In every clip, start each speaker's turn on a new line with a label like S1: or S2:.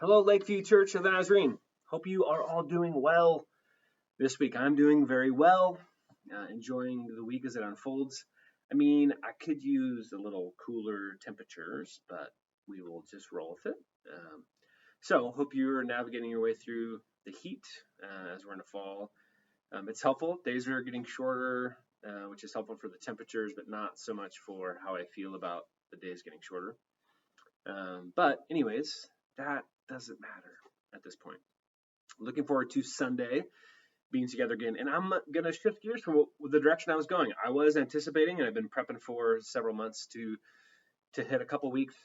S1: Hello, Lakeview Church of the Nazarene. Hope you are all doing well this week. I'm doing very well, enjoying the week as it unfolds. I mean, I could use a little cooler temperatures, but we will just roll with it. Hope you're navigating your way through the heat as we're in the fall. It's helpful. Days are getting shorter, which is helpful for the temperatures, but not so much for how I feel about the days getting shorter. But anyways, that doesn't matter at this point. Looking forward to Sunday being together again, and I'm gonna shift gears from the direction I was going. I was anticipating, and I've been prepping for several months to hit a couple weeks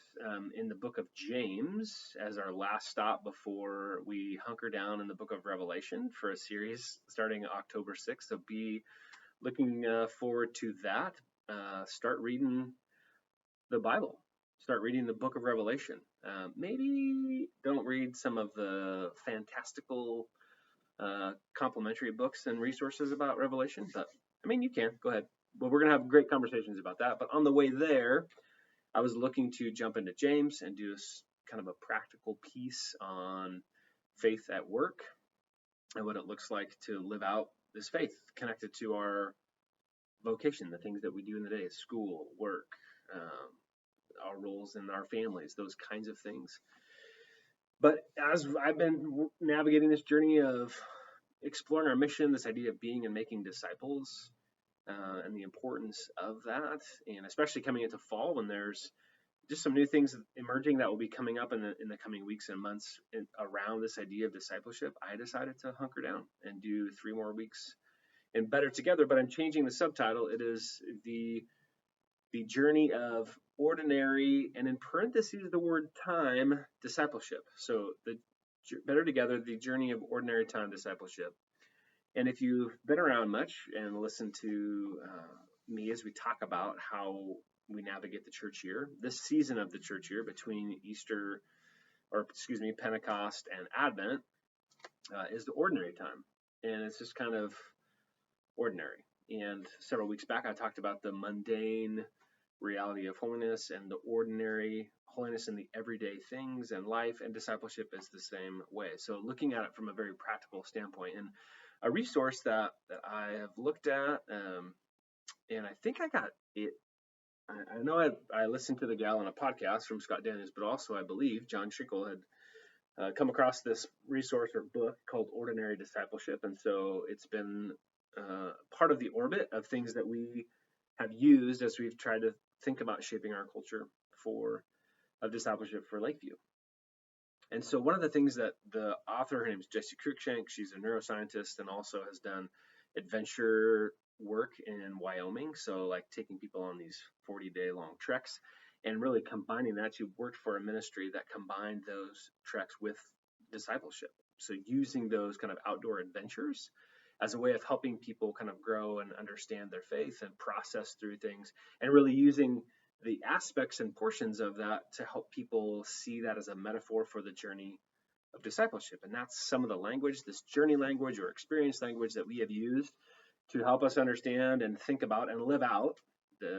S1: in the book of James as our last stop before we hunker down in the book of Revelation for a series starting October 6th. So be looking forward to that. Start reading the Bible. Start reading the book of Revelation. Maybe don't read some of the fantastical complimentary books and resources about Revelation, but I mean, you can go ahead. Well, we're going to have great conversations about that. But on the way there, I was looking to jump into James and do kind of a practical piece on faith at work and what it looks like to live out this faith connected to our vocation, the things that we do in the day, school, work, our roles in our families, those kinds of things. But as I've been navigating this journey of exploring our mission, this idea of being and making disciples, and the importance of that, and especially coming into fall when there's just some new things emerging that will be coming up in the coming weeks and months around this idea of discipleship, I decided to hunker down and do 3 more weeks and Better Together. But I'm changing the subtitle. It is the journey of ordinary, and in parentheses the word time, discipleship. So the Better Together, the journey of ordinary time discipleship. And if you've been around much and listened to me as we talk about how we navigate the church year, this season of the church year between Pentecost and Advent is the ordinary time. And it's just kind of ordinary. And several weeks back, I talked about the mundane reality of holiness and the ordinary holiness in the everyday things and life, and discipleship is the same way. So looking at it from a very practical standpoint, and a resource that I have looked at, and I think I got it. I know I listened to the gal on a podcast from Scott Daniels, but also I believe John Schickle had come across this resource or book called Ordinary Discipleship, and so it's been part of the orbit of things that we have used as we've tried to think about shaping our culture of discipleship for Lakeview. And so one of the things that the author, her name is Jessie Cruikshank, she's a neuroscientist and also has done adventure work in Wyoming. So like taking people on these 40-day long treks and really combining that. She worked for a ministry that combined those treks with discipleship. So using those kind of outdoor adventures as a way of helping people kind of grow and understand their faith and process through things, and really using the aspects and portions of that to help people see that as a metaphor for the journey of discipleship. And that's some of the language, this journey language or experience language that we have used to help us understand and think about and live out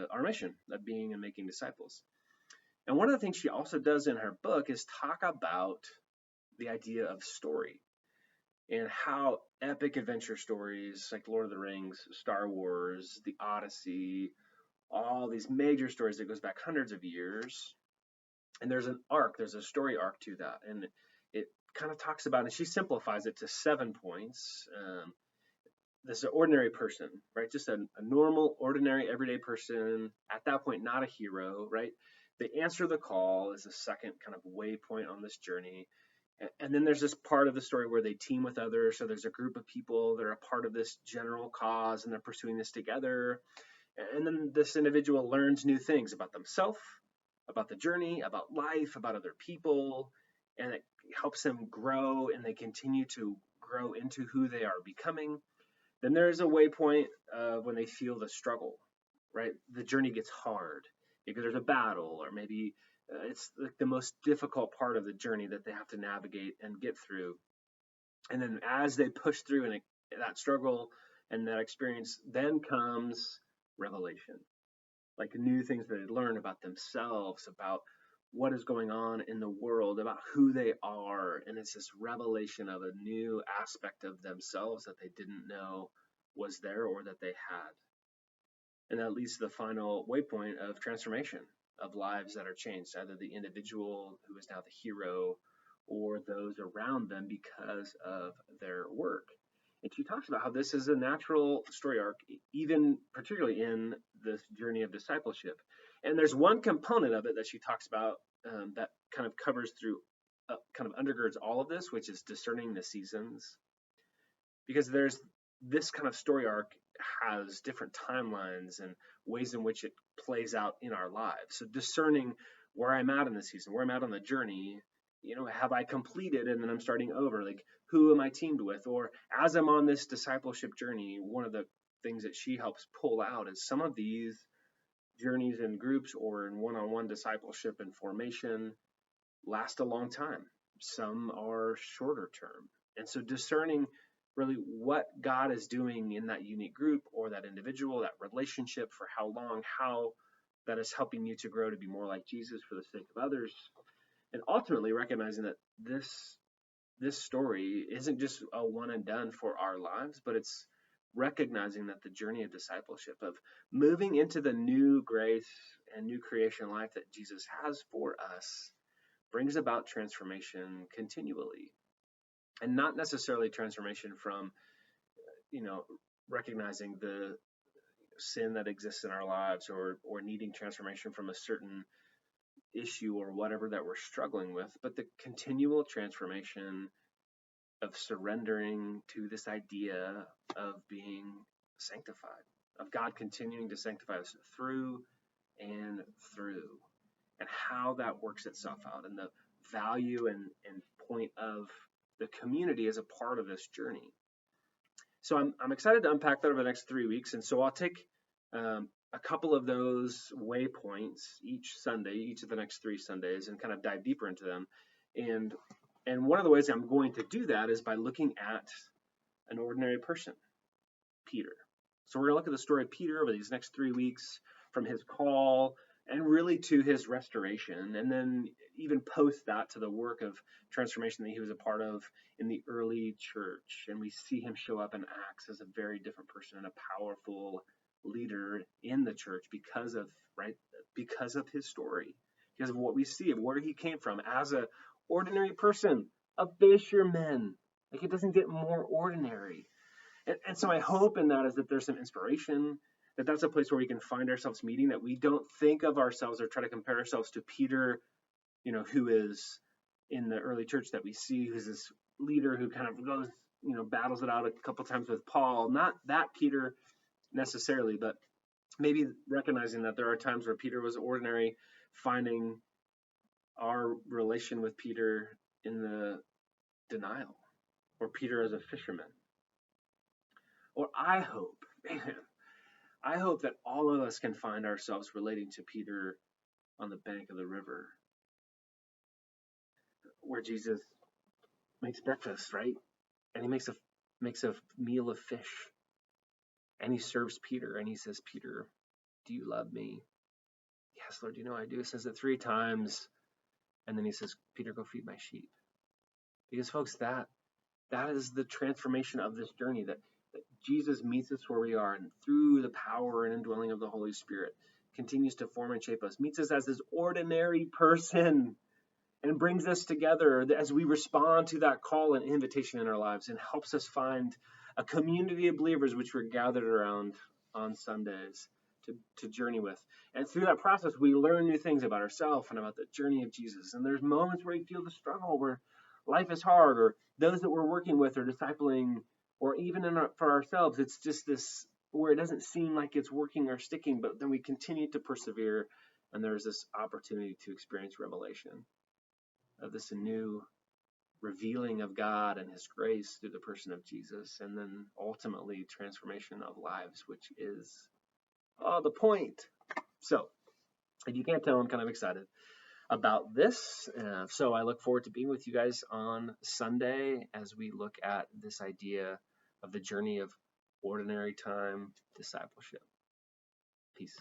S1: our mission of being and making disciples. And one of the things she also does in her book is talk about the idea of story and how epic adventure stories like Lord of the Rings, Star Wars, the Odyssey, all these major stories that goes back hundreds of years. And there's a story arc to that. And it kind of talks about, and she simplifies it to 7 points. This is an ordinary person, right? Just a normal, ordinary, everyday person. At that point, not a hero, right? They answer the call is a second kind of waypoint on this journey. And then there's this part of the story where they team with others. So there's a group of people that are a part of this general cause and they're pursuing this together. And then this individual learns new things about themselves, about the journey, about life, about other people, and it helps them grow, and they continue to grow into who they are becoming. Then there's a waypoint of when they feel the struggle, right? The journey gets hard because there's a battle, or maybe it's like the most difficult part of the journey that they have to navigate and get through. And then as they push through and that struggle and that experience, then comes revelation, like new things that they learn about themselves, about what is going on in the world, about who they are. And it's this revelation of a new aspect of themselves that they didn't know was there or that they had. And that leads to the final waypoint of transformation, of lives that are changed, either the individual who is now the hero or those around them because of their work. And she talks about how this is a natural story arc, even particularly in this journey of discipleship. And there's one component of it that she talks about that kind of covers through, kind of undergirds all of this, which is discerning the seasons. Because there's this kind of story arc has different timelines and ways in which it plays out in our lives. So discerning where I'm at in the season, where I'm at on the journey, have I completed and then I'm starting over? Like, who am I teamed with? Or as I'm on this discipleship journey, one of the things that she helps pull out is some of these journeys in groups or in one-on-one discipleship and formation last a long time. Some are shorter term. And so discerning really what God is doing in that unique group or that individual, that relationship, for how long, how that is helping you to grow to be more like Jesus for the sake of others. And ultimately recognizing that this story isn't just a one and done for our lives, but it's recognizing that the journey of discipleship, of moving into the new grace and new creation life that Jesus has for us, brings about transformation continually. And not necessarily transformation from, recognizing the sin that exists in our lives or needing transformation from a certain issue or whatever that we're struggling with, but the continual transformation of surrendering to this idea of being sanctified, of God continuing to sanctify us through and through, and how that works itself out, and the value and point of the community as a part of this journey. So I'm excited to unpack that over the next 3 weeks, and so I'll take a couple of those waypoints each Sunday, each of the next 3 Sundays, and kind of dive deeper into them. And one of the ways I'm going to do that is by looking at an ordinary person, Peter. So we're going to look at the story of Peter over these next 3 weeks, from his call and really to his restoration, and then even post that to the work of transformation that he was a part of in the early church. And we see him show up in Acts as a very different person and a powerful leader in the church because of his story, because of what we see of where he came from as a ordinary person, a fisherman. Like, it doesn't get more ordinary. And so my hope in that is that there's some inspiration, that that's a place where we can find ourselves meeting, that we don't think of ourselves or try to compare ourselves to Peter, who is in the early church that we see, who's this leader who kind of goes, battles it out a couple times with Paul. Not that Peter necessarily, but maybe recognizing that there are times where Peter was ordinary, finding our relation with Peter in the denial, or Peter as a fisherman. Or I hope that all of us can find ourselves relating to Peter on the bank of the river, where Jesus makes breakfast, right? And he makes a meal of fish, and he serves Peter, and he says, "Peter, do you love me?" "Yes, Lord, I do." He says it 3 times, and then he says, "Peter, go feed my sheep." Because, folks, that is the transformation of this journey, that Jesus meets us where we are, and through the power and indwelling of the Holy Spirit continues to form and shape us, meets us as this ordinary person, and brings us together as we respond to that call and invitation in our lives, and helps us find a community of believers which we're gathered around on Sundays to journey with. And through that process, we learn new things about ourselves and about the journey of Jesus. And there's moments where we feel the struggle, where life is hard, or those that we're working with or discipling, or even for ourselves, it's just this where it doesn't seem like it's working or sticking, but then we continue to persevere, and there's this opportunity to experience revelation of this new revealing of God and his grace through the person of Jesus, and then ultimately transformation of lives, which is the point. So if you can't tell, I'm kind of excited about this. So I look forward to being with you guys on Sunday as we look at this idea of the journey of ordinary time discipleship. Peace.